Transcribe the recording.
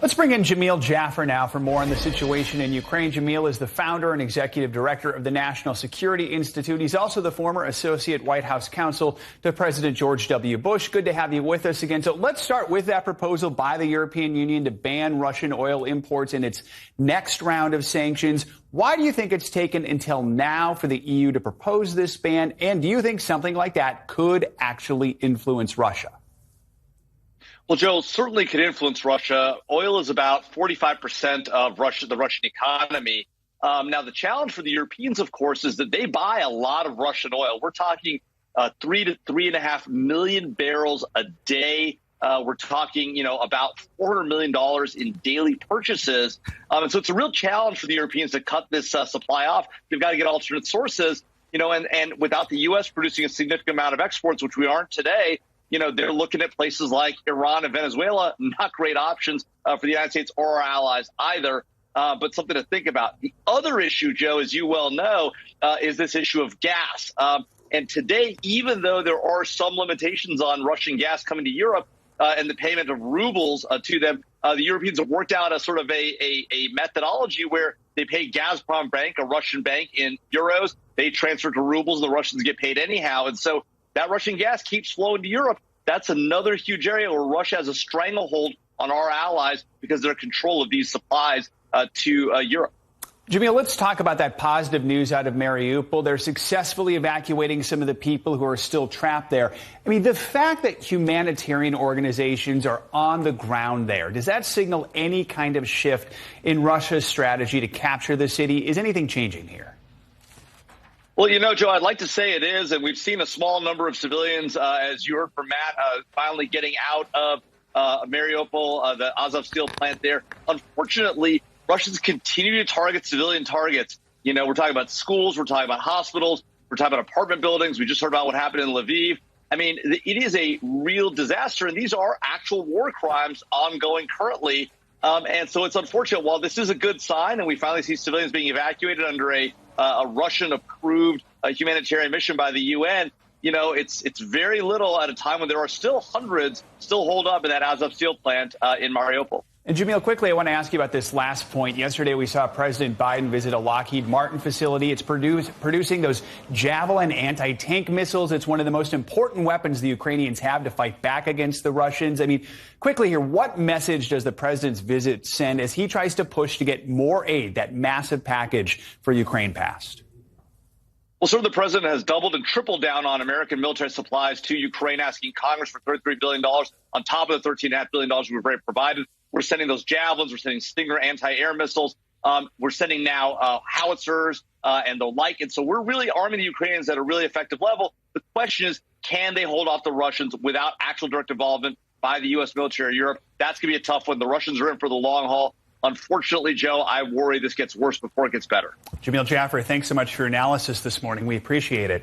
Let's bring in Jamil Jaffer now for more on the situation in Ukraine. Jamil is the founder and executive director of the National Security Institute. He's also the former associate White House counsel to President George W. Bush. Good to have you with us again. So let's start with that proposal by the European Union to ban Russian oil imports in its next round of sanctions. Why do you think it's taken until now for the EU to propose this ban? And do you think something like that could actually influence Russia? Well, Joe, certainly could influence Russia. Oil is about 45% of the Russian economy. Now, the challenge for the Europeans, of course, is that they buy a lot of Russian oil. We're talking 3 to 3.5 million barrels a day. We're talking, about $400 million in daily purchases. And so it's a real challenge for the Europeans to cut this supply off. They've got to get alternate sources, and without the U.S. producing a significant amount of exports, which we aren't today, they're looking at places like Iran and Venezuela, not great options for the United States or our allies either, but something to think about. The other issue, Joe, as you well know, is this issue of gas. And today, even though there are some limitations on Russian gas coming to Europe and the payment of rubles to them, the Europeans have worked out a sort of a methodology where they pay Gazprom Bank, a Russian bank, in euros. They transfer to rubles. The Russians get paid anyhow. And so that Russian gas keeps flowing to Europe. That's another huge area where Russia has a stranglehold on our allies because they're in control of these supplies to Europe. Jamil, let's talk about that positive news out of Mariupol. They're successfully evacuating some of the people who are still trapped there. I mean, the fact that humanitarian organizations are on the ground there, does that signal any kind of shift in Russia's strategy to capture the city? Is anything changing here? Well, Joe, I'd like to say it is, and we've seen a small number of civilians, as you heard from Matt, finally getting out of Mariupol, the Azov steel plant there. Unfortunately, Russians continue to target civilian targets. We're talking about schools, we're talking about hospitals, we're talking about apartment buildings. We just heard about what happened in Lviv. I mean, it is a real disaster, and these are actual war crimes ongoing currently. And so it's unfortunate. While this is a good sign, and we finally see civilians being evacuated under a Russian-approved humanitarian mission by the UN, it's very little at a time when there are still hundreds still holed up in that Azov steel plant in Mariupol. And Jamil, quickly, I want to ask you about this last point. Yesterday, we saw President Biden visit a Lockheed Martin facility. It's producing those Javelin anti-tank missiles. It's one of the most important weapons the Ukrainians have to fight back against the Russians. I mean, quickly here, what message does the president's visit send as he tries to push to get more aid, that massive package for Ukraine passed? Well, sir, the president has doubled and tripled down on American military supplies to Ukraine, asking Congress for $33 billion on top of the $13.5 billion we've already provided. We're sending those Javelins. We're sending Stinger anti-air missiles. We're sending now howitzers and the like. And so we're really arming the Ukrainians at a really effective level. The question is, can they hold off the Russians without actual direct involvement by the U.S. military or Europe? That's going to be a tough one. The Russians are in for the long haul. Unfortunately, Joe, I worry this gets worse before it gets better. Jamil Jaffer, thanks so much for your analysis this morning. We appreciate it.